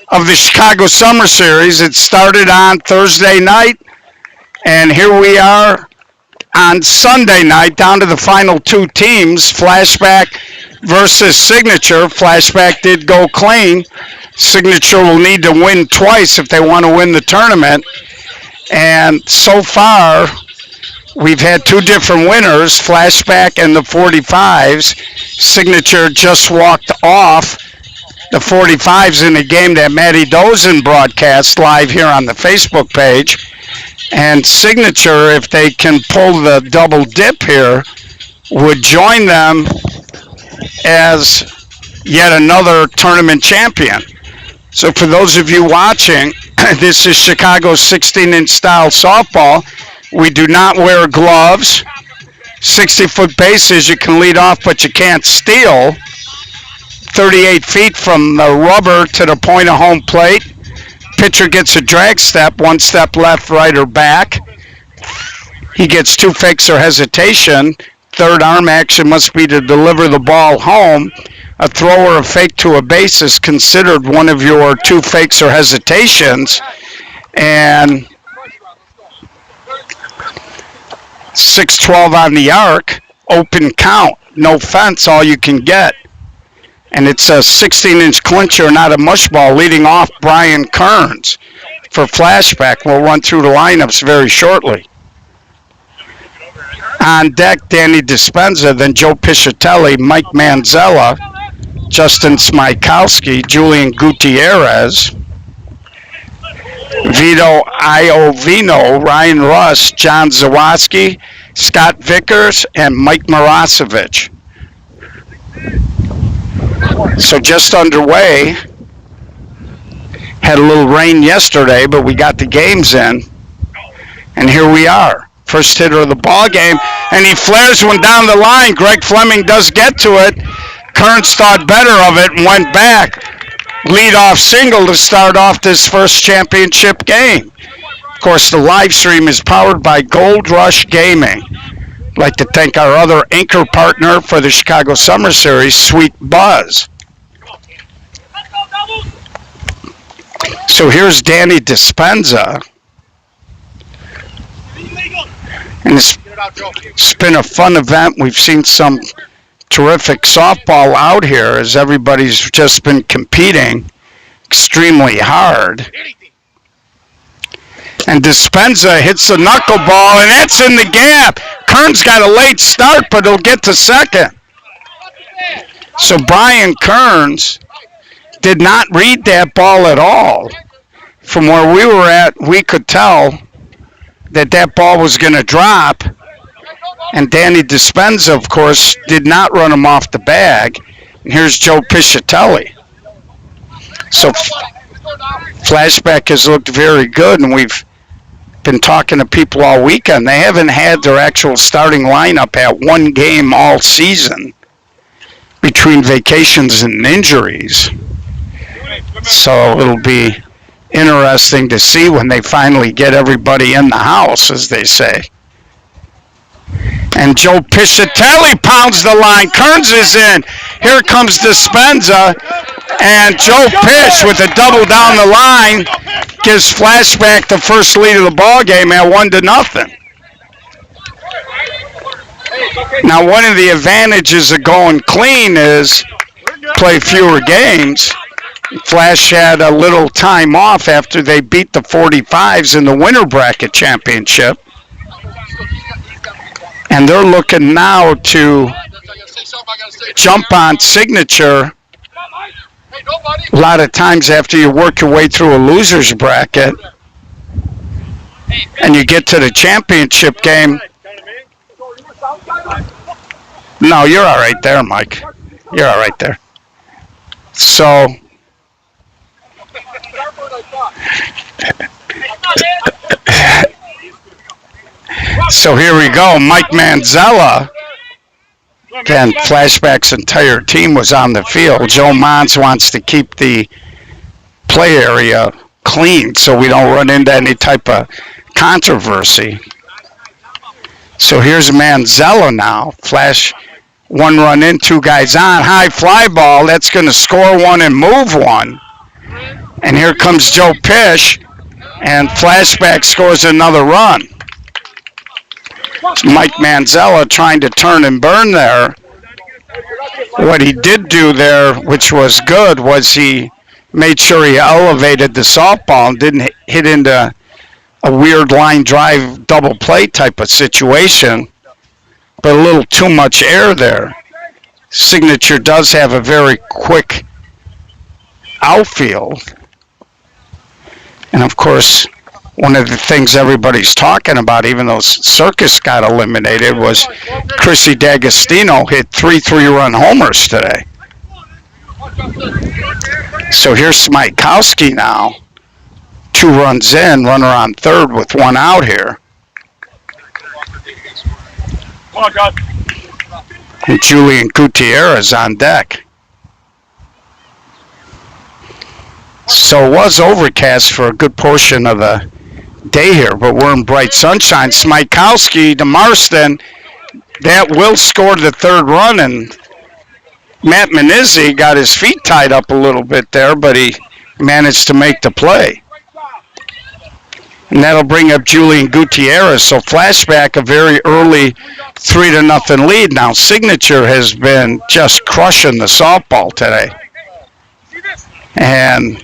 of the Chicago Summer Series. It started on Thursday night, and here we are on Sunday night, down to the final two teams, Flashback versus Signature. Flashback did go clean. Signature will need to win twice if they want to win the tournament. And so far, we've had two different winners, Flashback and the 45s. Signature just walked off the 45s in a game that Matty Dozen broadcast live here on the Facebook page. And Signature, if they can pull the double dip here, would join them as yet another tournament champion. So for those of you watching, this is Chicago's 16-inch style softball. We do not wear gloves. 60-foot bases, you can lead off, but you can't steal. 38 feet from the rubber to the point of home plate. Pitcher gets a drag step, one step left, right, or back. He gets two fakes or hesitation. Third arm action must be to deliver the ball home. A throw or a fake to a base is considered one of your two fakes or hesitations. And 6-12 on the arc, open count, no fence, all you can get. And it's a 16-inch clincher, not a mush ball, leading off Brian Kearns for Flashback. We'll run through the lineups very shortly. On deck, Danny Dispenza, then Joe Piscitelli, Mike Manzella, Justin Smykowski, Julian Gutierrez, Vito Iovino, Ryan Russ, John Zawoski, Scott Vickers, and Mike Marasovic. So just underway. Had a little rain yesterday, but we got the games in. And here we are. First hitter of the ball game, and he flares one down the line. Greg Fleming does get to it. Kearns thought better of it and went back. Leadoff single to start off this first championship game. Of course, the live stream is powered by Gold Rush Gaming. I'd like to thank our other anchor partner for the Chicago Summer Series, Sweet Buzz. So here's Danny Dispenza. And it's been a fun event. We've seen some terrific softball out here as everybody's just been competing extremely hard. And Dispenza hits the knuckleball, and that's in the gap. Kearns got a late start, but he'll get to second. So Brian Kearns did not read that ball at all. From where we were at, we could tell that ball was going to drop. And Danny Dispenza, of course, did not run him off the bag. And here's Joe Piscitelli. So Flashback has looked very good, and we've been talking to people all weekend. They haven't had their actual starting lineup at one game all season between vacations and injuries. So it'll be interesting to see when they finally get everybody in the house, as they say. And Joe Piscitelli pounds the line. Kearns is in. Here comes Dispenza. And Joe Pish with a double down the line gives Flashback the first lead of the ball game at 1-0. Now, one of the advantages of going clean is play fewer games. Flash had a little time off after they beat the 45s in the winter bracket championship. And they're looking now to jump on Signature a lot of times after you work your way through a loser's bracket and you get to the championship game. No, you're all right there, Mike. You're all right there. So here we go. Mike Manzella. Again, Flashback's entire team was on the field. Joe Mons wants to keep the play area clean so we don't run into any type of controversy. So here's Manzella now. Flash, one run in, two guys on. High fly ball. That's going to score one and move one. And here comes Joe Pish, and Flashback scores another run. Mike Manzella trying to turn and burn there. What he did do there, which was good, was he made sure he elevated the softball and didn't hit into a weird line drive double play type of situation, but a little too much air there. Signature does have a very quick outfield. And of course, one of the things everybody's talking about, even though Circus got eliminated, was Chrissy D'Agostino hit 3 3-run homers today. So here's Smikowski now. 2 runs in, runner on third with 1 out here. And Julian Gutierrez on deck. So it was overcast for a good portion of the day here, but we're in bright sunshine. Smikowski to Marston. That will score the 3rd run, and Matt Menizzi got his feet tied up a little bit there, but he managed to make the play. And that'll bring up Julian Gutierrez. So Flashback, a very early 3-0 lead. Now Signature has been just crushing the softball today. And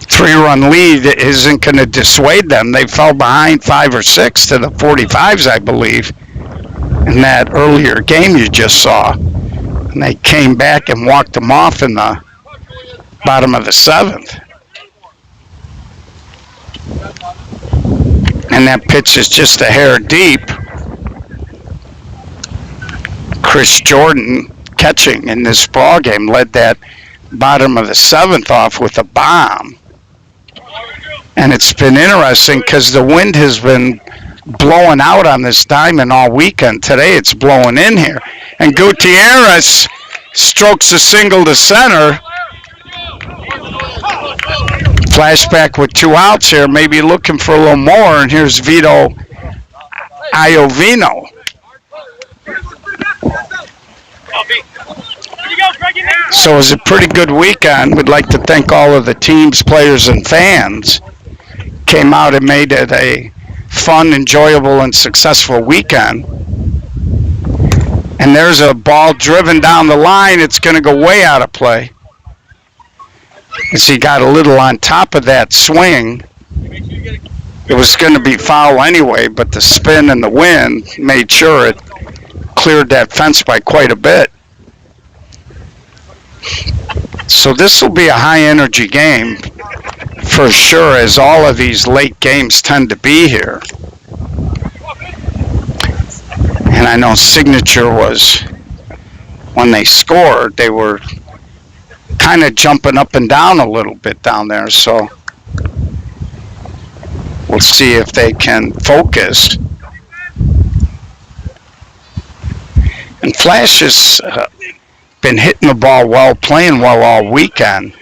3-run lead isn't going to dissuade them. They fell behind 5 or 6 to the 45s, I believe, in that earlier game you just saw. And they came back and walked them off in the bottom of the 7th. And that pitch is just a hair deep. Chris Jordan, catching in this ball game, led that bottom of the 7th off with a bomb. And it's been interesting because the wind has been blowing out on this diamond all weekend. Today it's blowing in here. And Gutierrez strokes a single to center. Flashback with 2 outs here, maybe looking for a little more. And here's Vito Iovino. So it was a pretty good weekend. We'd like to thank all of the teams, players, and fans. Came out and made it a fun, enjoyable, and successful weekend. And there's a ball driven down the line. It's going to go way out of play. As he got a little on top of that swing. It was going to be foul anyway, but the spin and the wind made sure it cleared that fence by quite a bit. So this will be a high-energy game for sure, as all of these late games tend to be here. And I know Signature was, when they scored, they were kind of jumping up and down a little bit down there. So we'll see if they can focus. And Flash has been hitting the ball well, playing well all weekend.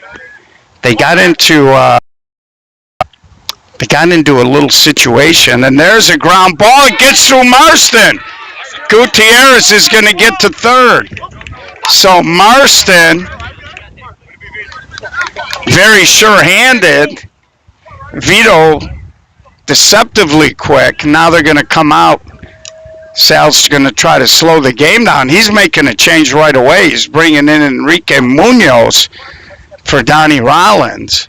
They got into a little situation, and there's a ground ball. It gets through Marston. Gutierrez is going to get to third. So Marston, very sure-handed. Vito, deceptively quick. Now they're going to come out. Sal's going to try to slow the game down. He's making a change right away. He's bringing in Enrique Munoz for Donnie Rollins.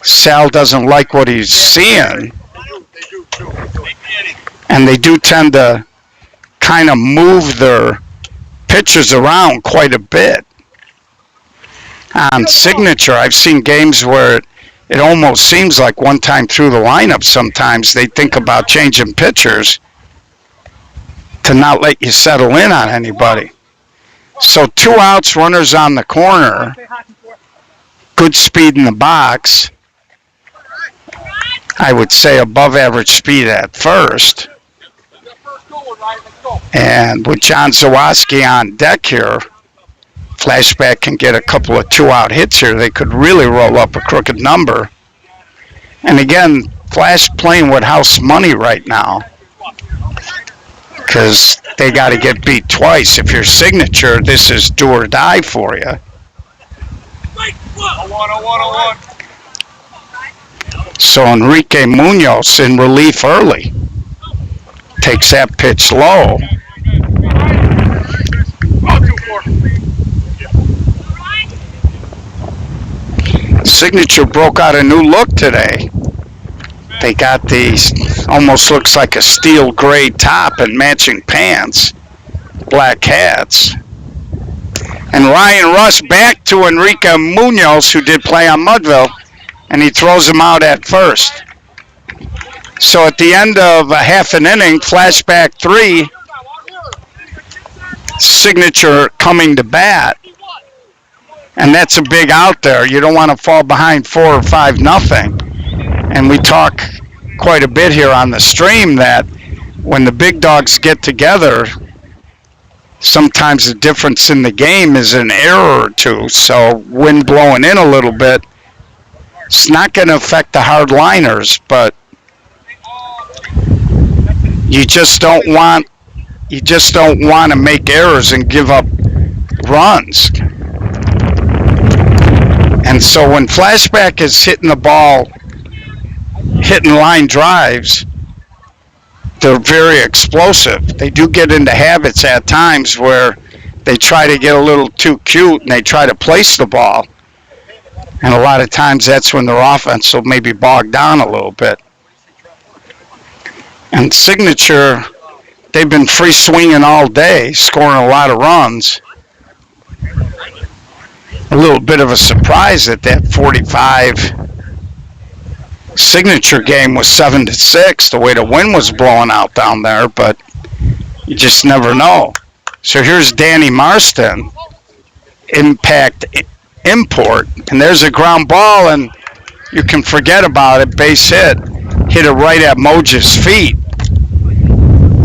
Sal doesn't like what he's seeing. And they do tend to kind of move their pitchers around quite a bit. On Signature, I've seen games where it almost seems like one time through the lineup sometimes they think about changing pitchers to not let you settle in on anybody. So 2 outs, runners on the corner. Good speed in the box. I would say above average speed at first. And with John Zawoski on deck here, Flashback can get a couple of 2-out hits here. They could really roll up a crooked number. And again, Flash playing with house money right now, because they got to get beat twice. If you're Signature, this is do or die for you. So Enrique Munoz in relief early. Takes that pitch low. Signature broke out a new look today. They got these, almost looks like a steel gray top and matching pants, black hats. And Ryan Russ back to Enrique Munoz, who did play on Mudville, and he throws him out at first. So at the end of a half an inning, Flashback 3, Signature coming to bat. And that's a big out there. You don't want to fall behind 4 or 5-0. And we talk quite a bit here on the stream that when the big dogs get together, sometimes the difference in the game is an error or two. So wind blowing in a little bit, it's not going to affect the hardliners, but you just don't want to make errors and give up runs. And so when Flashback is hitting the ball, hitting line drives, they're very explosive. They do get into habits at times where they try to get a little too cute and they try to place the ball. And a lot of times that's when their offense will maybe bog down a little bit. And Signature, they've been free swinging all day, scoring a lot of runs. A little bit of a surprise that 45 Signature game was 7-6, the way the wind was blowing out down there, but you just never know. So here's Danny Marston, impact import, and there's a ground ball, and you can forget about it, base hit. Hit it right at Moj's feet.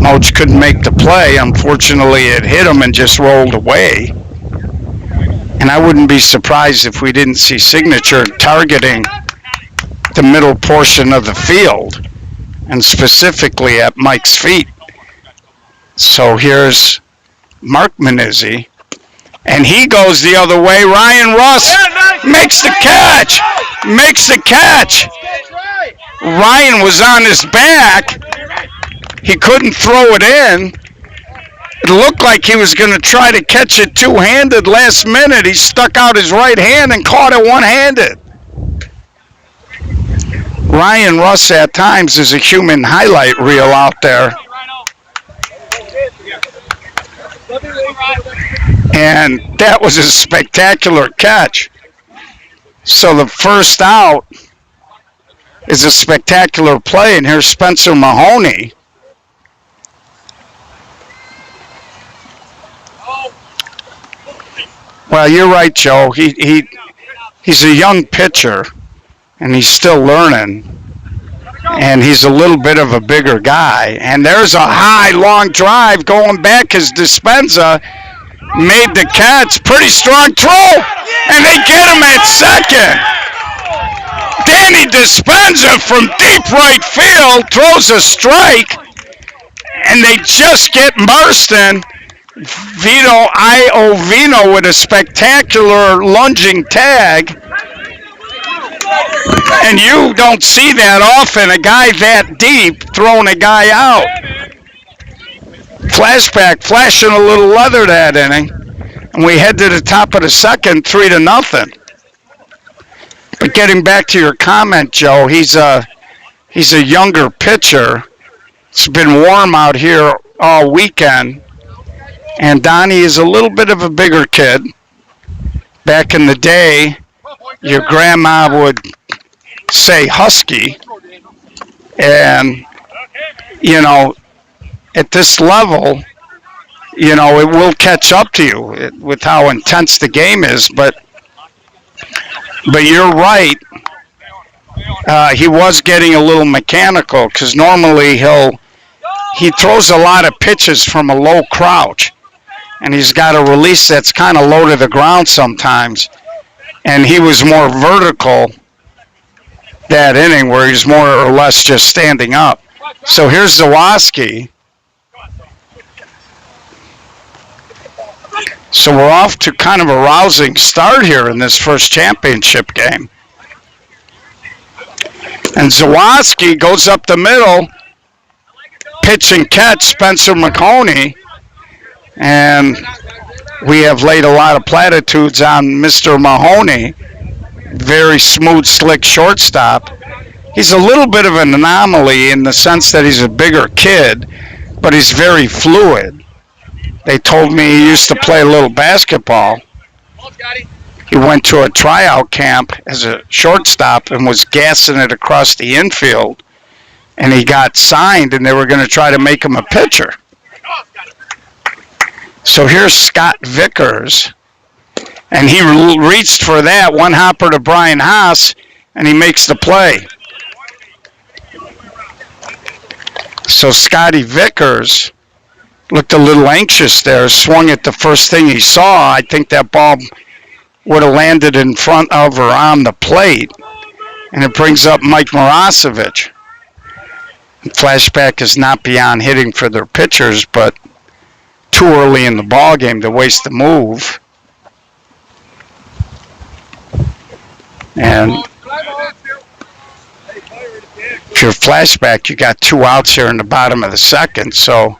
Moj couldn't make the play. Unfortunately, it hit him and just rolled away. And I wouldn't be surprised if we didn't see Signature targeting the middle portion of the field, and specifically at Mike's feet. So here's Mark Manizzi, and he goes the other way. Ryan Russ makes the catch. Ryan was on his back. He couldn't throw it in. It looked like he was going to try to catch it two-handed. Last minute, he stuck out his right hand and caught it one-handed. Ryan Russ at times is a human highlight reel out there. And that was a spectacular catch. So the first out is a spectacular play, and here's Spencer Mahoney. Well, you're right, Joe. He's a young pitcher, and he's still learning. And he's a little bit of a bigger guy. And there's a high, long drive going back as Dispenza made the catch. Pretty strong throw, and they get him at second. Danny Dispenza from deep right field throws a strike, and they just get Marston. Vito Iovino with a spectacular lunging tag. And you don't see that often, a guy that deep throwing a guy out. Flashback flashing a little leather that inning. And we head to the top of the second, 3-0. But getting back to your comment, Joe, he's a younger pitcher. It's been warm out here all weekend. And Donnie is a little bit of a bigger kid. Back in the day, your grandma would say husky. And, you know, at this level, you know, it will catch up to you with how intense the game is. But you're right. He was getting a little mechanical because normally he throws a lot of pitches from a low crouch. And he's got a release that's kind of low to the ground sometimes. And he was more vertical that inning where he's more or less just standing up. So here's Zawoski. So we're off to kind of a rousing start here in this first championship game. And Zawoski goes up the middle, pitch and catch Spencer McConey. And we have laid a lot of platitudes on Mr. Mahoney. Very smooth, slick shortstop. He's a little bit of an anomaly in the sense that he's a bigger kid, but he's very fluid. They told me he used to play a little basketball. He went to a tryout camp as a shortstop and was gassing it across the infield. And he got signed, and they were going to try to make him a pitcher. So here's Scott Vickers. And he reached for that, one hopper to Brian Haas, and he makes the play. So Scotty Vickers looked a little anxious there, swung at the first thing he saw. I think that ball would have landed in front of or on the plate. And it brings up Mike Marasovic. Flashback is not beyond hitting for their pitchers, but too early in the ball game to waste the move. And if you're Flashback, you got 2 outs here in the bottom of the second. So,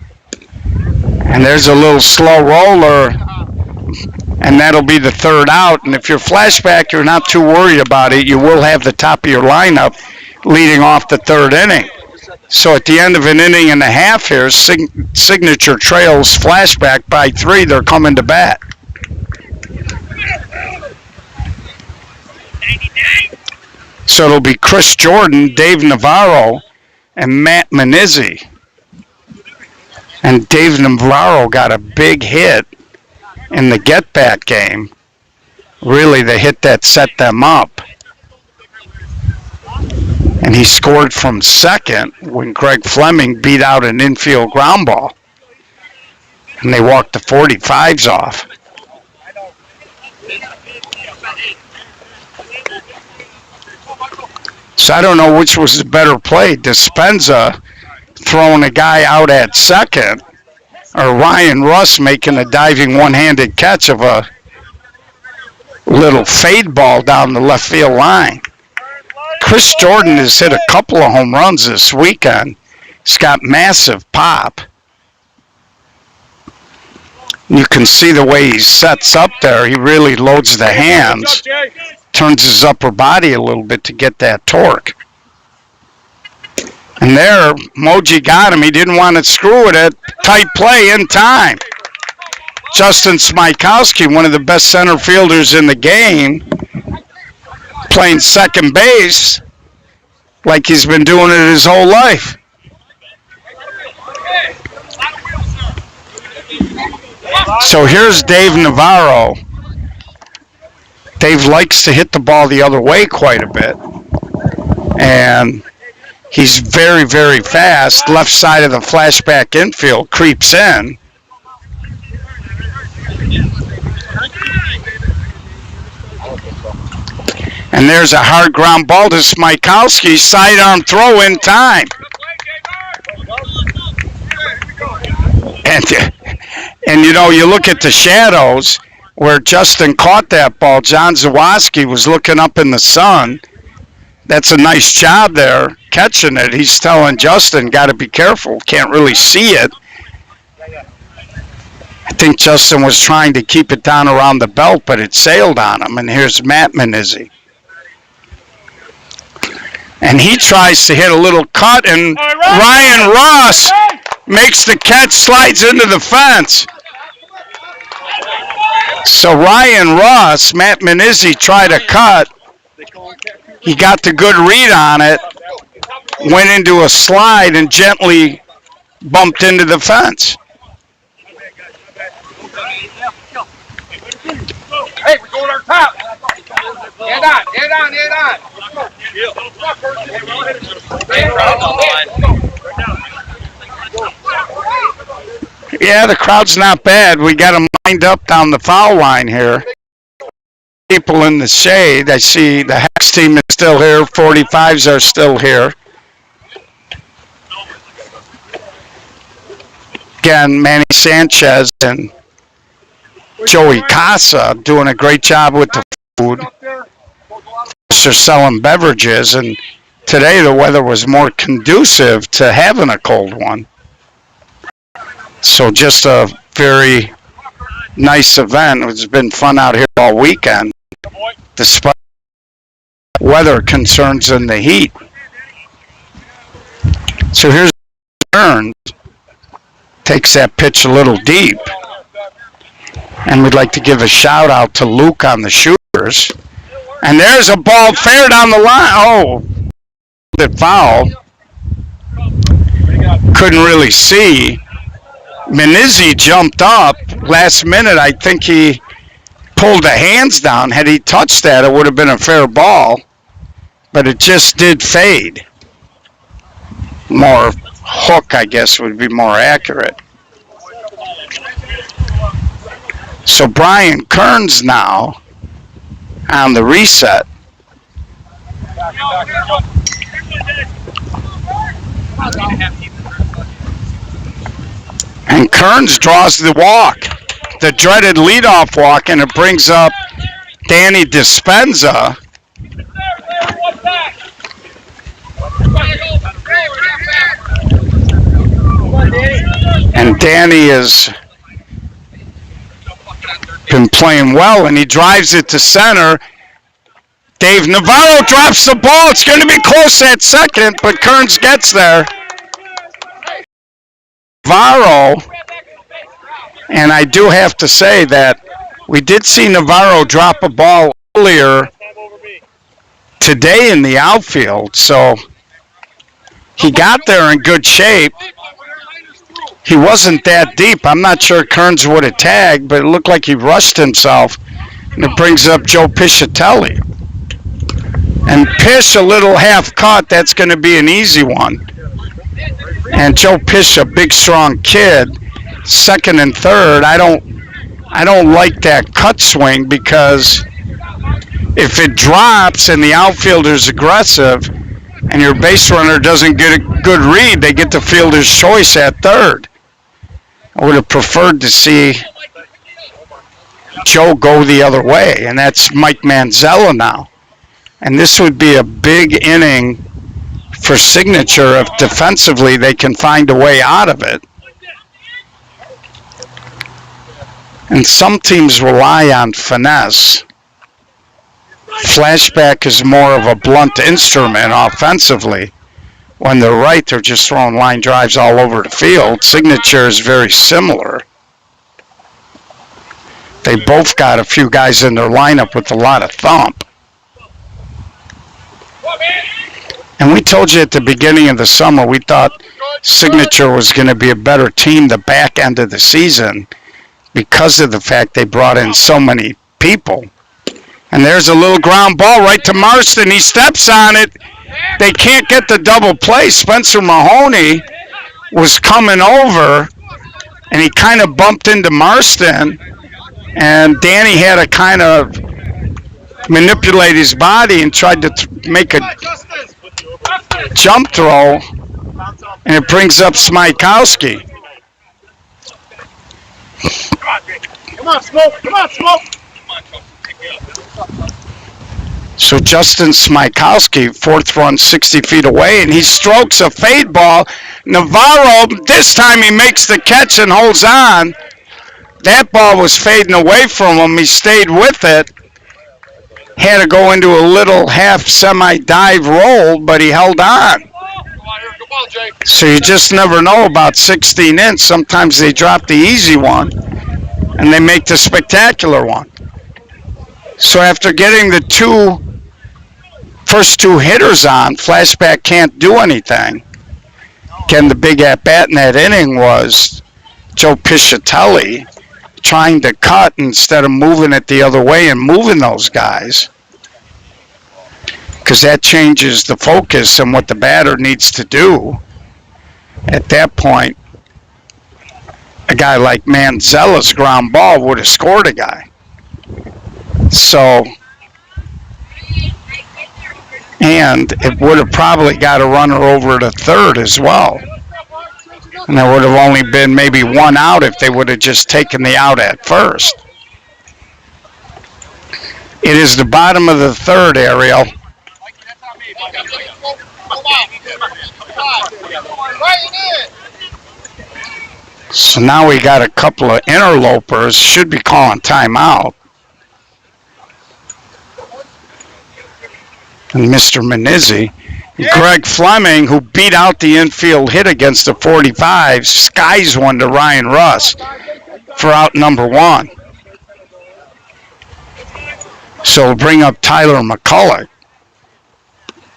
and there's a little slow roller, and that'll be the 3rd out. And if you're Flashback, you're not too worried about it. You will have the top of your lineup leading off the 3rd inning. So at the end of an inning and a half here, Signature trails Flashback by 3. They're coming to bat. So it'll be Chris Jordan, Dave Navarro, and Matt Menizzi. And Dave Navarro got a big hit in the get-back game. Really, the hit that set them up. And he scored from second when Greg Fleming beat out an infield ground ball. And they walked the 45s off. So I don't know which was the better play, Dispenza throwing a guy out at second, or Ryan Russ making a diving one-handed catch of a little fade ball down the left field line. Chris Jordan has hit a couple of home runs this weekend. He's got massive pop. You can see the way he sets up there. He really loads the hands. Turns his upper body a little bit to get that torque. And there, Moji got him. He didn't want to screw with it. Tight play in time. Justin Smykowski, one of the best center fielders in the game, playing second base like he's been doing it his whole life. So here's Dave Navarro. Dave likes to hit the ball the other way quite a bit. And he's very, very fast. Left side of the Flashback infield, creeps in. And there's a hard ground ball to Smykowski. Sidearm throw in time. And you know, you look at the shadows where Justin caught that ball. John Zawoski was looking up in the sun. That's a nice job there, catching it. He's telling Justin, got to be careful. Can't really see it. I think Justin was trying to keep it down around the belt, but it sailed on him. And here's Matt Menizzi. And he tries to hit a little cut, and Ryan Ross makes the catch, slides into the fence. So Ryan Ross, Matt Menizzi tried a cut. He got the good read on it, went into a slide, and gently bumped into the fence. Hey, we're going on top. Head on. Yeah, the crowd's not bad. We got them lined up down the foul line here. People in the shade. I see the Hex team is still here. 45s are still here. Again, Manny Sanchez and Joey Casa doing a great job with the food. They're selling beverages, and today the weather was more conducive to having a cold one. So just a very nice event. It's been fun out here all weekend, despite weather concerns and the heat. So here's Burns. Takes that pitch a little deep. And we'd like to give a shout out to Luke on the shooters. And there's a ball fair down the line. Oh, the foul. Couldn't really see. Menizzi jumped up. Last minute, I think he pulled the hands down. Had he touched that, it would have been a fair ball. But it just did fade. More hook, I guess, would be more accurate. So Brian Kearns now on the reset. And Kearns draws the walk, the dreaded leadoff walk, and it brings up Danny Dispenza. And Danny has been playing well, and he drives it to center. Dave Navarro drops the ball. It's going to be close at second, but Kearns gets there. Navarro, and I do have to say that we did see Navarro drop a ball earlier today in the outfield, so he got there in good shape. He wasn't that deep. I'm not sure Kearns would have tagged, but it looked like he rushed himself. And it brings up Joe Piscitelli. And Pish, a little half cut, that's going to be an easy one. And Joe Pish, a big, strong kid, second and third. I don't like that cut swing, because if it drops and the outfielder's aggressive and your base runner doesn't get a good read, they get the fielder's choice at third. I would have preferred to see Joe go the other way, and that's Mike Manzella now. And this would be a big inning for Signature if defensively they can find a way out of it. And some teams rely on finesse. Flashback is more of a blunt instrument offensively. When they're right, they're just throwing line drives all over the field. Signature is very similar. They both got a few guys in their lineup with a lot of thump. And we told you at the beginning of the summer, we thought Signature was going to be a better team the back end of the season because of the fact they brought in so many people. And there's a little ground ball right to Marston. He steps on it. They can't get the double play. Spencer Mahoney was coming over, and he kind of bumped into Marston, and Danny had to kind of manipulate his body and tried to make a jump throw, and it brings up Smykowski. Come on, Smoke! Come on, Smoke! So Justin Smykowski, fourth run 60 feet away, and he strokes a fade ball. Navarro, this time he makes the catch and holds on. That ball was fading away from him. He stayed with it. Had to go into a little half semi-dive roll, but he held on. So you just never know about 16-inch. Sometimes they drop the easy one, and they make the spectacular one. So after getting the first two hitters on, Flashback can't do anything. Again, the big at-bat in that inning was Joe Piscitelli trying to cut instead of moving it the other way and moving those guys, because that changes the focus and what the batter needs to do. At that point, a guy like Manzella's ground ball would have scored a guy. So, and it would have probably got a runner over to third as well. And there would have only been maybe one out if they would have just taken the out at first. It is the bottom of the third, Ariel. So now we got a couple of interlopers. Should be calling timeout. And Mr. Manizzi. Greg Fleming, who beat out the infield hit against the 45, skies one to Ryan Russ for out number 1. So we'll bring up Tyler McCulloch.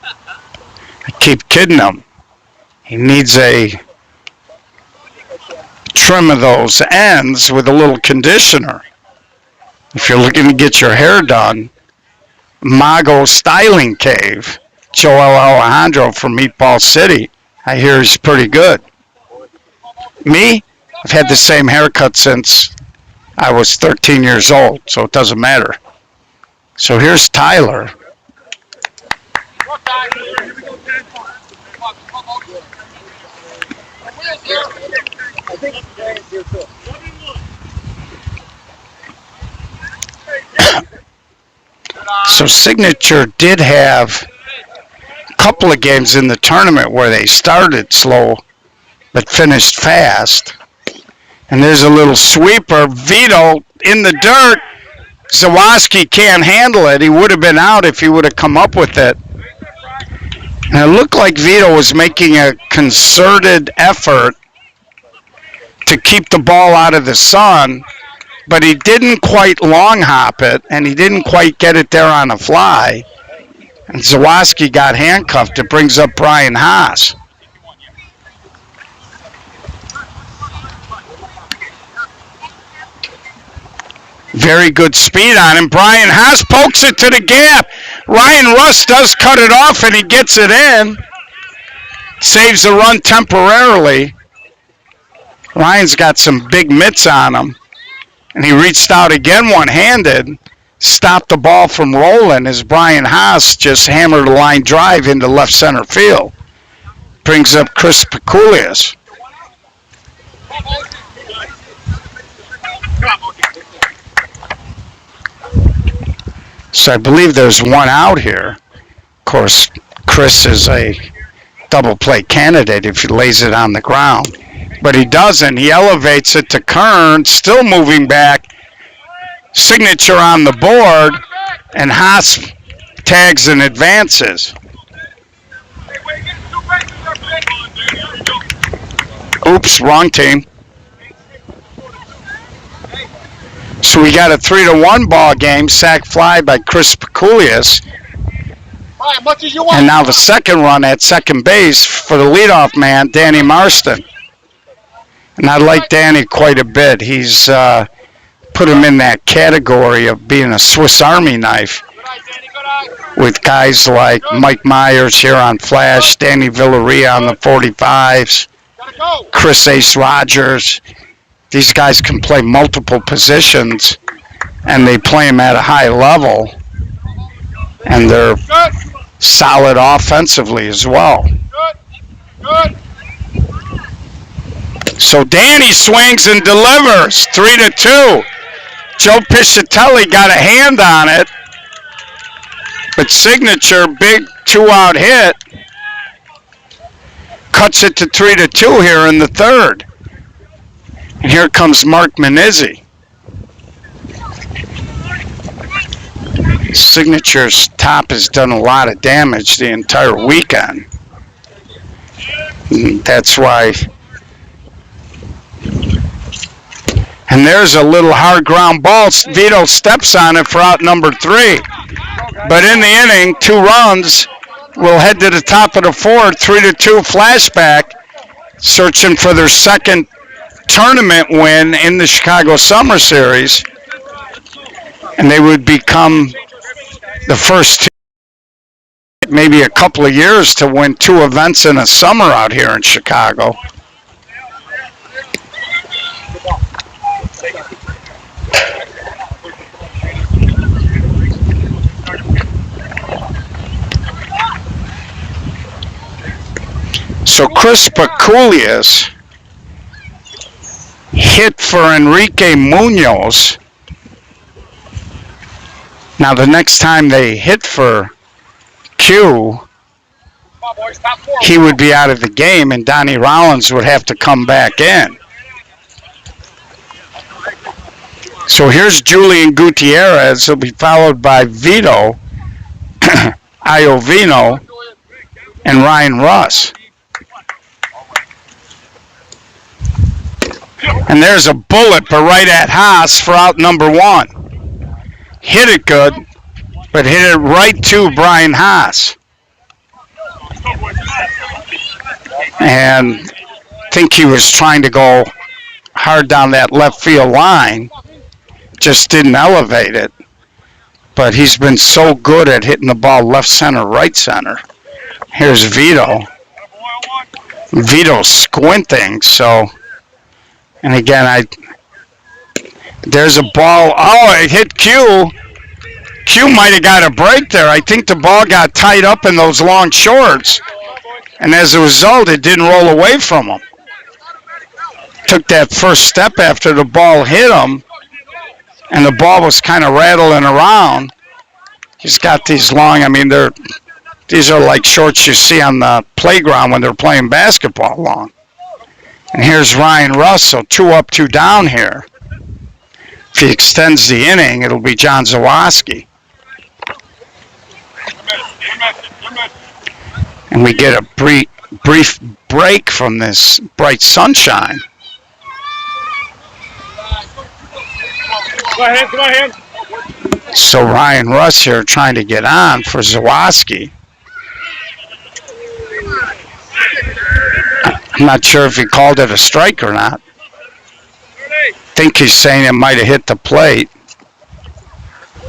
I keep kidding him. He needs a trim of those ends with a little conditioner. If you're looking to get your hair done, Mago Styling Cave. Joel Alejandro from Meatball City. I hear he's pretty good. Me? I've had the same haircut since I was 13 years old, so it doesn't matter. So here's Tyler. So Signature did have couple of games in the tournament where they started slow but finished fast. And there's a little sweeper. Vito in the dirt. Zawoski can't handle it. He would have been out if he would have come up with it. And it looked like Vito was making a concerted effort to keep the ball out of the sun, but he didn't quite long hop it, and he didn't quite get it there on the fly. And Zawoski got handcuffed. It brings up Brian Haas. Very good speed on him. Brian Haas pokes it to the gap. Ryan Russ does cut it off, and he gets it in. Saves the run temporarily. Ryan's got some big mitts on him. And he reached out again one-handed. Stopped the ball from rolling as Brian Haas just hammered a line drive into left center field. Brings up Chris Pekulius. So I believe there's one out here. Of course, Chris is a double play candidate if he lays it on the ground. But he doesn't. He elevates it to Kern, still moving back. Signature on the board, and Haas tags and advances. Oops, wrong team. So we got a 3-1 ball game, sac fly by Chris Pekulius. And now the second run at second base for the leadoff man, Danny Marston. And I like Danny quite a bit. He's put him in that category of being a Swiss Army knife with guys like Mike Myers here on Flash, Danny Villaria on the 45s, Chris Ace Rogers. These guys can play multiple positions, and they play them at a high level, and they're solid offensively as well. So Danny swings and delivers, 3-2. Joe Piscitelli got a hand on it, but Signature, big 2-out hit, cuts it to 3-2 here in the third. And here comes Mark Manizzi. Signature's top has done a lot of damage the entire weekend. And that's why. And there's a little hard ground ball. Vito steps on it for out number 3. But in the inning, 2 runs. We'll head to the top of the fourth, 3-2 Flashback, searching for their second tournament win in the Chicago Summer Series. And they would become the first team, maybe a couple of years, to win 2 events in a summer out here in Chicago. So Chris Pekulius hit for Enrique Munoz Now the next time they hit for Q, he would be out of the game and Donnie Rollins would have to come back in. So here's Julian Gutierrez. He'll be followed by Vito, Iovino, and Ryan Russ. And there's a bullet, but right at Haas for out number 1. Hit it good, but hit it right to Brian Haas. And I think he was trying to go hard down that left field line, just didn't elevate it. But he's been so good at hitting the ball left center, right center. Here's Vito. Vito's squinting, so, and again, there's a ball. Oh, it hit Q. Q might have got a break there. I think the ball got tied up in those long shorts, and as a result, it didn't roll away from him. Took that first step after the ball hit him, and the ball was kind of rattling around. He's got these long, I mean, these are like shorts you see on the playground when they're playing basketball long. And here's Ryan Russ, so 2 up, 2 down here. If he extends the inning, it'll be John Zawoski. And we get a brief break from this bright sunshine. Come on, hand. So Ryan Russ here trying to get on for Zawoski. I'm not sure if he called it a strike or not. I think he's saying it might have hit the plate.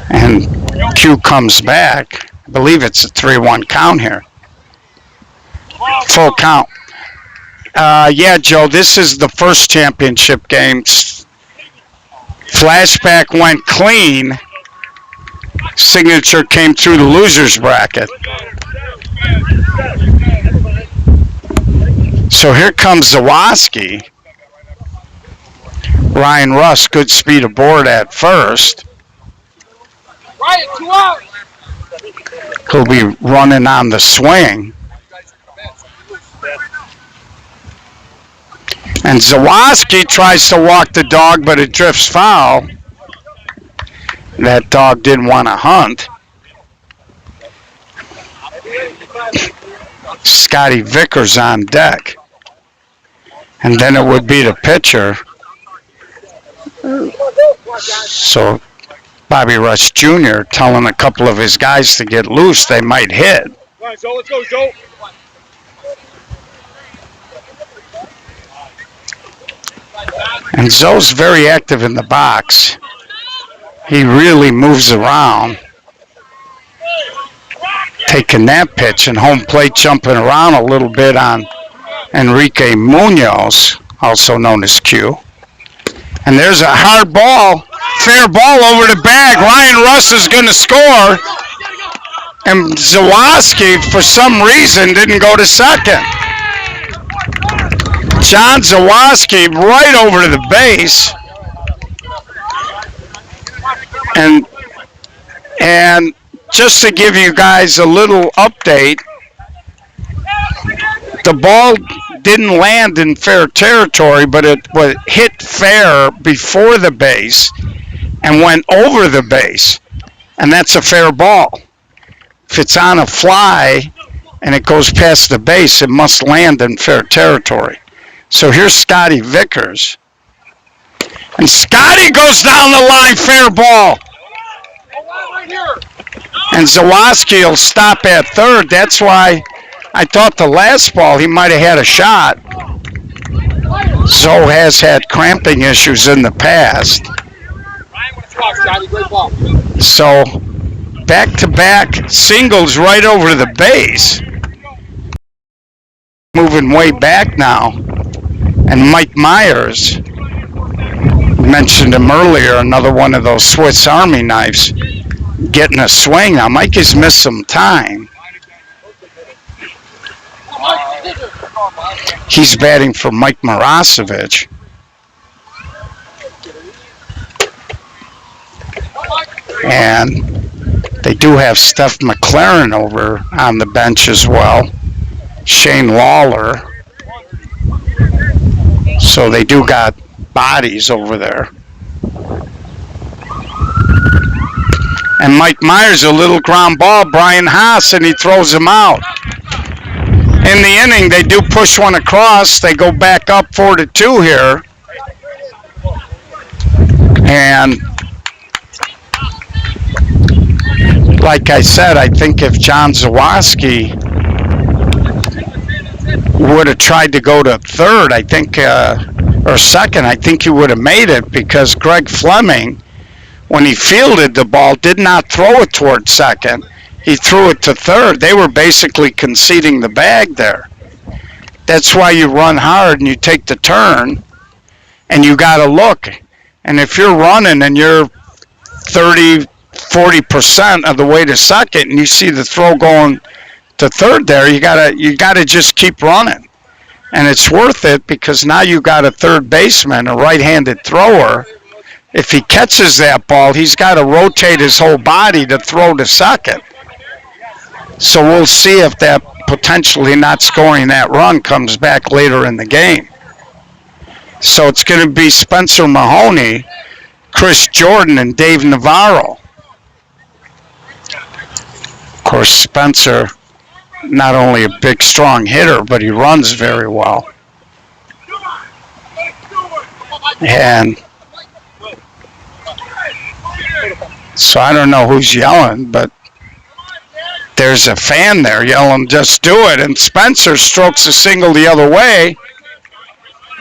And Q comes back. I believe it's a 3-1 count here. Full count. Yeah, Joe, this is the first championship game. Flashback went clean. Signature came through the loser's bracket. So here comes Zawoski. Ryan Russ, good speed aboard at first. Right, 2 out. He'll be running on the swing. And Zawoski tries to walk the dog, but it drifts foul. That dog didn't want to hunt. Scotty Vickers on deck. And then it would be the pitcher. So Bobby Rush Jr. telling a couple of his guys to get loose, they might hit. Come on, Joe, let's go, Joe. And Zoe's very active in the box. He really moves around. Taking that pitch and home plate jumping around a little bit on Enrique Munoz, also known as Q. And there's a hard ball, fair ball over the bag. Ryan Russ is going to score. And Zawoski, for some reason, didn't go to second. John Zawoski right over to the base. And just to give you guys a little update, the ball didn't land in fair territory, but it hit fair before the base and went over the base, and that's a fair ball. If it's on a fly and it goes past the base, it must land in fair territory. So here's Scotty Vickers. And Scotty goes down the line, fair ball. And Zawoski will stop at third. That's why I thought the last ball he might have had a shot. Zoe has had cramping issues in the past. So back-to-back singles right over the base. Moving way back now. And Mike Myers, mentioned him earlier, another one of those Swiss Army knives, getting a swing. Now Mike has missed some time. He's batting for Mike Marasovic. And They do have Steph McLaren over on the bench as well. Shane Lawler. So they do got bodies over there. And Mike Myers, a little ground ball, Brian Haas, and he throws him out. In the inning, they do push one across. They go back up 4-2 here. And like I said, I think if John Zawoski would have tried to go to third, I think, or second, I think he would have made it, because Greg Fleming, when he fielded the ball, did not throw it toward second. He threw it to third. They were basically conceding the bag there. That's why you run hard and you take the turn, and you got to look. And if you're running and you're 30-40% of the way to second, and you see the throw going to third there, you gotta just keep running. And it's worth it, because now you got a third baseman, a right-handed thrower. If he catches that ball, he's got to rotate his whole body to throw to second. So we'll see if that potentially not scoring that run comes back later in the game. So it's going to be Spencer Mahoney, Chris Jordan, and Dave Navarro. Of course, Spencer, not only a big, strong hitter, but he runs very well. And so I don't know who's yelling, but there's a fan there yelling, "Just do it." And Spencer strokes a single the other way,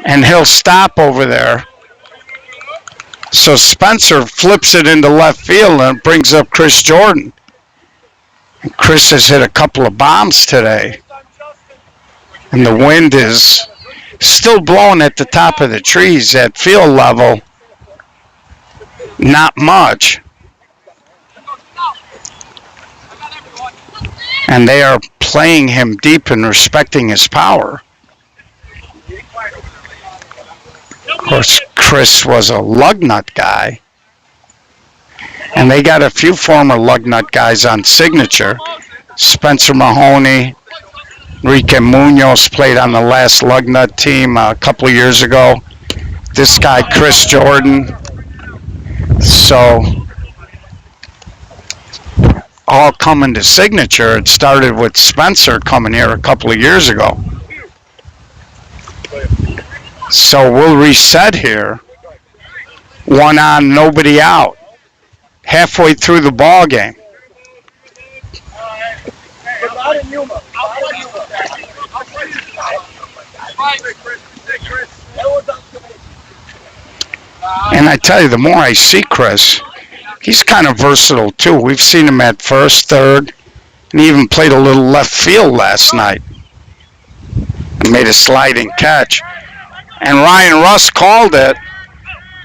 and he'll stop over there. So Spencer flips it into left field and brings up Chris Jordan. And Chris has hit a couple of bombs today. And the wind is still blowing at the top of the trees at field level. Not much. And they are playing him deep and respecting his power. Of course, Chris was a Lugnut guy. And they got a few former Lugnut guys on signature. Spencer Mahoney, Enrique Munoz played on the last Lugnut team a couple of years ago. This guy, Chris Jordan. So, all coming to signature. It started with Spencer coming here a couple of years ago. So we'll reset here. 1 on, nobody out. Halfway through the ball game. And I tell you, the more I see Chris, he's kind of versatile too. We've seen him at first, third, and he even played a little left field last night. And made a sliding catch. And Ryan Russ called it.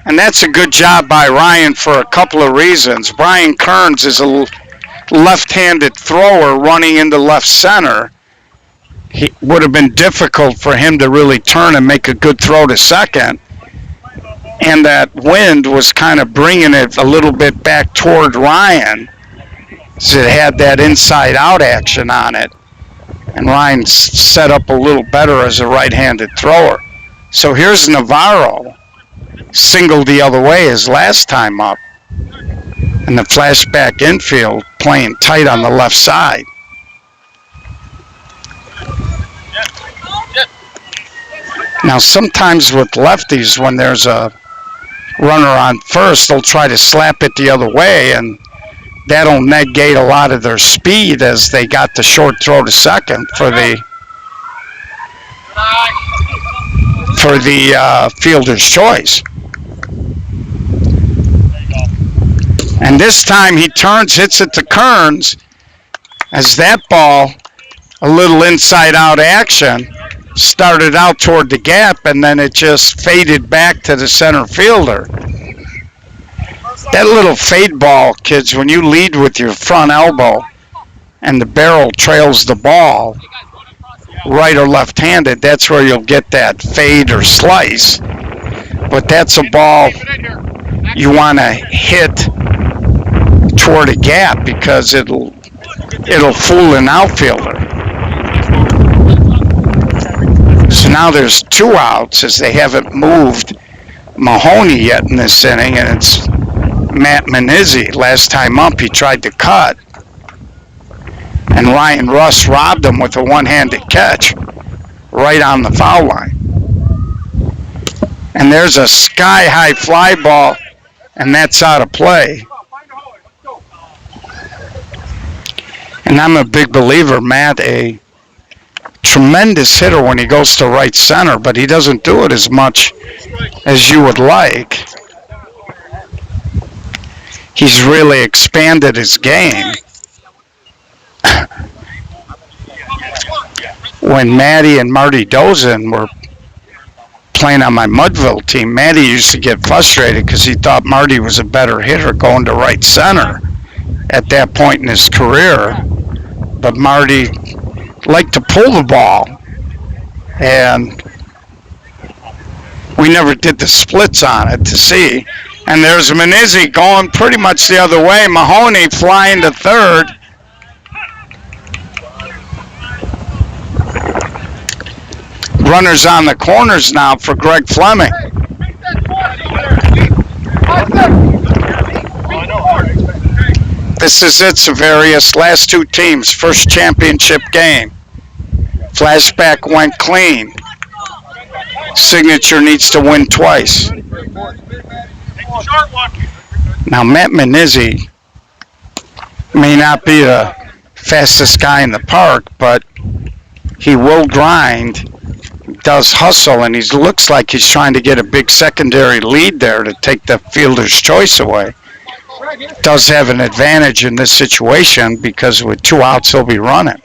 And that's a good job by Ryan for a couple of reasons. Brian Kearns is a left-handed thrower running into left center. It would have been difficult for him to really turn and make a good throw to second. And that wind was kind of bringing it a little bit back toward Ryan. So it had that inside-out action on it. And Ryan set up a little better as a right-handed thrower. So here's Navarro. Singled the other way his last time up. And the flashback infield playing tight on the left side. Now sometimes with lefties, when there's a runner on first, they'll try to slap it the other way, and that'll negate a lot of their speed as they got the short throw to second for the fielder's choice. And this time he turns, hits it to Kearns, as that ball, a little inside-out action, started out toward the gap, and then it just faded back to the center fielder. That little fade ball, kids, when you lead with your front elbow and the barrel trails the ball, right or left-handed, that's where you'll get that fade or slice. But that's a ball you want to hit toward a gap because it'll fool an outfielder. So now there's 2 outs as they haven't moved Mahoney yet in this inning, and it's Matt Menizzi. Last time up, he tried to cut, and Ryan Russ robbed him with a one-handed catch right on the foul line. And there's a sky-high fly ball, and that's out of play. And I'm a big believer, Matt, a tremendous hitter when he goes to right center, but he doesn't do it as much as you would like. He's really expanded his game. When Matty and Marty Dozin were playing on my Mudville team, Matty used to get frustrated because he thought Marty was a better hitter going to right center at that point in his career. But Marty liked to pull the ball, and we never did the splits on it to see. And there's Menizzi going pretty much the other way. Mahoney flying to third. Runners on the corners now for Greg Fleming. This is it, Severius. Last 2 teams, first championship game. Flashback went clean. Signature needs to win twice. Now, Matt Menizzi may not be the fastest guy in the park, but he will grind, does hustle, and he looks like he's trying to get a big secondary lead there to take the fielder's choice away. Does have an advantage in this situation because with 2 outs he'll be running.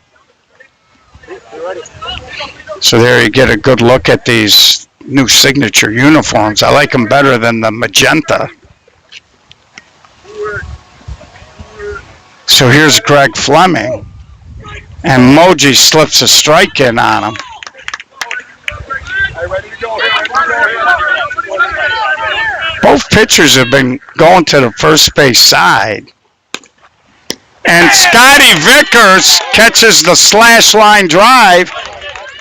So there you get a good look at these new signature uniforms. I like them better than the magenta. So here's Greg Fleming, and Moji slips a strike in on him. Both pitchers have been going to the first base side. And Scotty Vickers catches the slash line drive.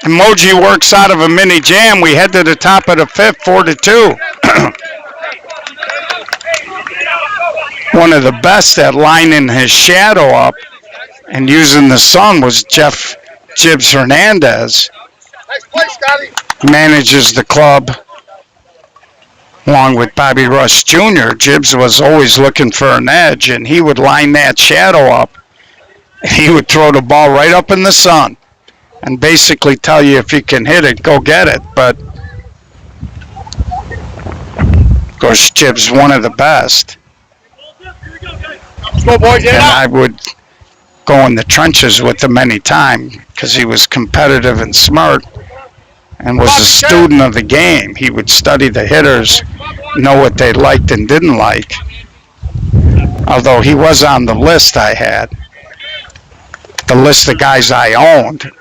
And Moji works out of a mini jam. We head to the top of the 5th, 4-2. One of the best at lining his shadow up and using the sun was Jeff Jibbs Hernandez. Nice play, Scotty. Manages the club along with Bobby Rush Jr. Jibbs was always looking for an edge, and he would line that shadow up. He would throw the ball right up in the sun and basically tell you if you can hit it, go get it. But, of course, Jibbs one of the best. Go, boys, and I would go in the trenches with him any time because he was competitive and smart and was a student of the game. He would study the hitters, know what they liked and didn't like. Although he was on the list I had, the list of guys I owned.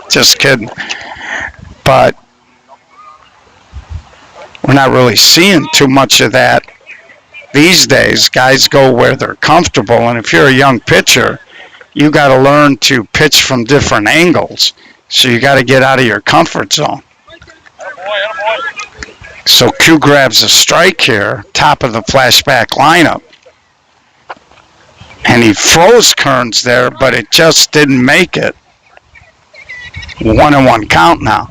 Just kidding. But we're not really seeing too much of that these days. Guys go where they're comfortable, and if you're a young pitcher, you got to learn to pitch from different angles. So you got to get out of your comfort zone. So Q grabs a strike here, top of the Flashback lineup. And he froze Kearns there, but it just didn't make it. 1-1 count now.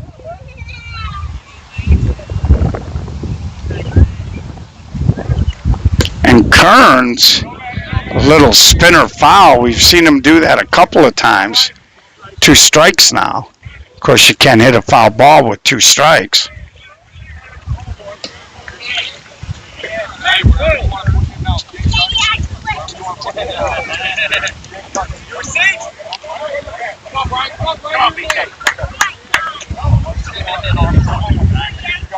And Kearns, a little spinner foul. We've seen him do that a couple of times. 2 strikes now. Of course, you can't hit a foul ball with 2 strikes.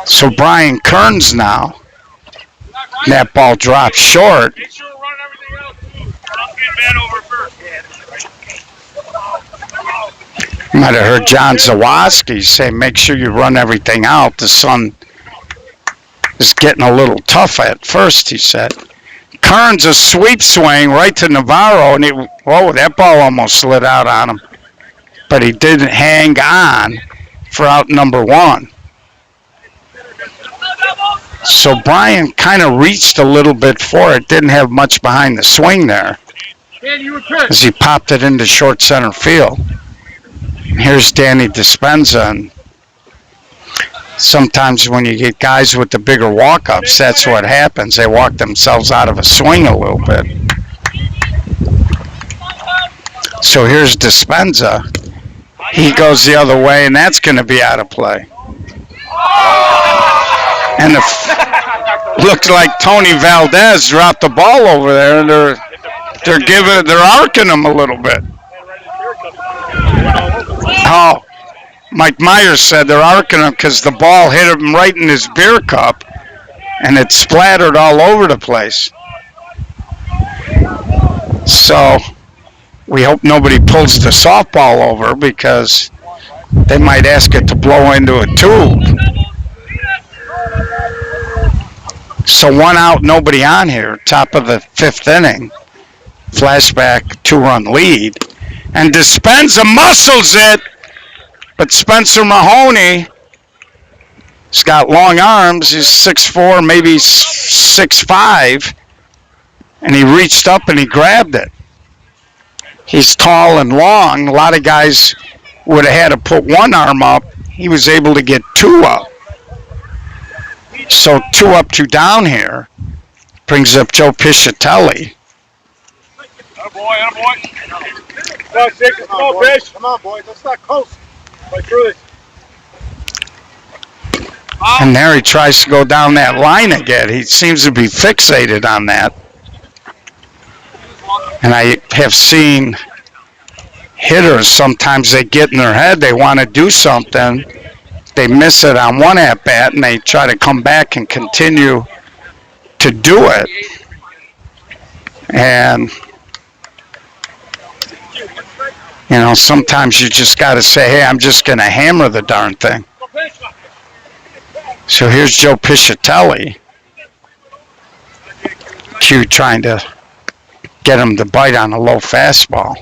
So Brian Kearns now. That ball drops short. Might have heard John Zawoski say, make sure you run everything out. The sun is getting a little tough at first, he said. Kearns a sweep swing right to Navarro, and that ball almost slid out on him. But he didn't hang on for out number 1. So Brian kind of reached a little bit for it, didn't have much behind the swing there as he popped it into short center field. Here's Danny Dispenza, and sometimes when you get guys with the bigger walk-ups, that's what happens. They walk themselves out of a swing a little bit. So here's Dispenza. He goes the other way, and that's going to be out of play. And looked like Tony Valdez dropped the ball over there, and they're arcing him a little bit. Oh, Mike Myers said they're arcing him because the ball hit him right in his beer cup, and it splattered all over the place. So we hope nobody pulls the softball over because they might ask it to blow into a tube. So 1 out, nobody on here, top of the 5th inning. Flashback 2-run lead. And Dispenza muscles it, but Spencer Mahoney has got long arms. He's 6'4", maybe 6'5", and he reached up and he grabbed it. He's tall and long. A lot of guys would have had to put 1 arm up. He was able to get 2 up. So 2 up, 2 down here brings up Joe Piscitelli. Attaboy. Come on, Jake. Come on, Fish. Come on, boys. Let's not coast. Right through this. And there he tries to go down that line again. He seems to be fixated on that. And I have seen hitters, sometimes they get in their head, they want to do something. They miss it on one at-bat, and they try to come back and continue to do it. And, you know, sometimes you just got to say, hey, I'm just going to hammer the darn thing. So here's Joe Piscitelli. Q trying to get him to bite on a low fastball.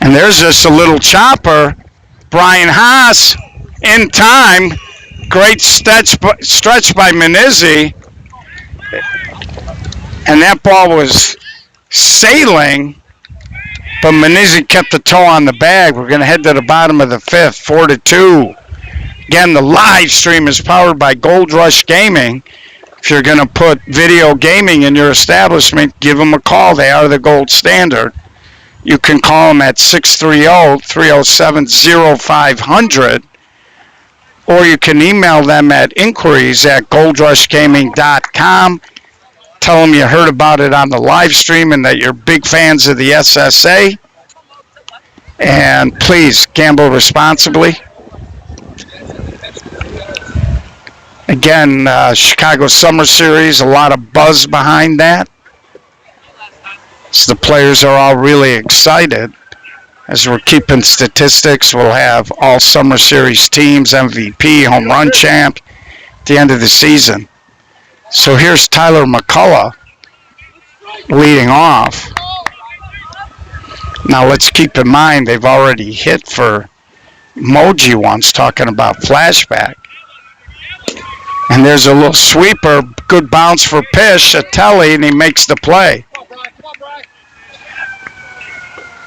And there's just a little chopper. Brian Haas in time. Great stretch by Menizzi. And that ball was sailing, but Menizzi kept the toe on the bag. We're going to head to the bottom of the 5th, 4-2. Again, the live stream is powered by Gold Rush Gaming. If you're going to put video gaming in your establishment, give them a call. They are the gold standard. You can call them at 630-307-0500, or you can email them at inquiries@goldrushgaming.com. Tell them you heard about it on the live stream and that you're big fans of the SSA. And please, gamble responsibly. Again, Chicago Summer Series, a lot of buzz behind that. So the players are all really excited. As we're keeping statistics, we'll have all Summer Series teams, MVP, home run champ at the end of the season. So here's Tyler McCullough leading off. Now let's keep in mind they've already hit for Moji once, talking about Flashback. And there's a little sweeper, good bounce for Piscitelli, and he makes the play.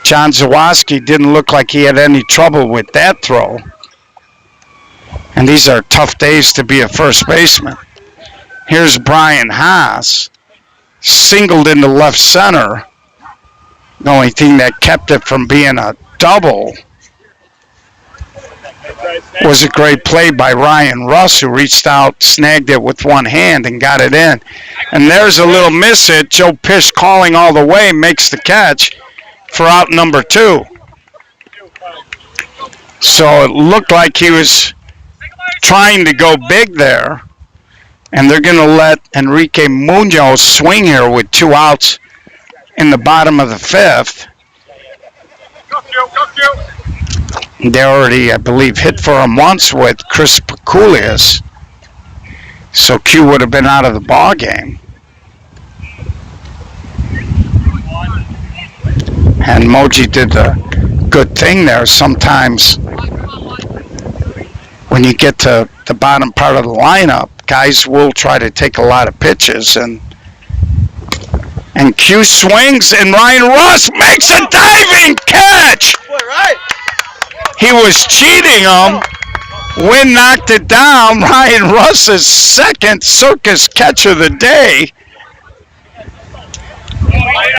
John Zawoski didn't look like he had any trouble with that throw. And these are tough days to be a first baseman. Here's Brian Haas, singled into left center. The only thing that kept it from being a double was a great play by Ryan Russ, who reached out, snagged it with one hand, and got it in. And there's a little miss hit. Joe Pish calling all the way, makes the catch for out number 2. So it looked like he was trying to go big there. And they're going to let Enrique Munoz swing here with 2 outs in the bottom of the 5th. They already, I believe, hit for him once with Chris Peculius. So Q would have been out of the ball game. And Moji did the good thing there. Sometimes when you get to the bottom part of the lineup, guys will try to take a lot of pitches, and Q swings, and Ryan Russ makes a diving catch. He was cheating him. Wynn knocked it down. Ryan Russ's second circus catch of the day.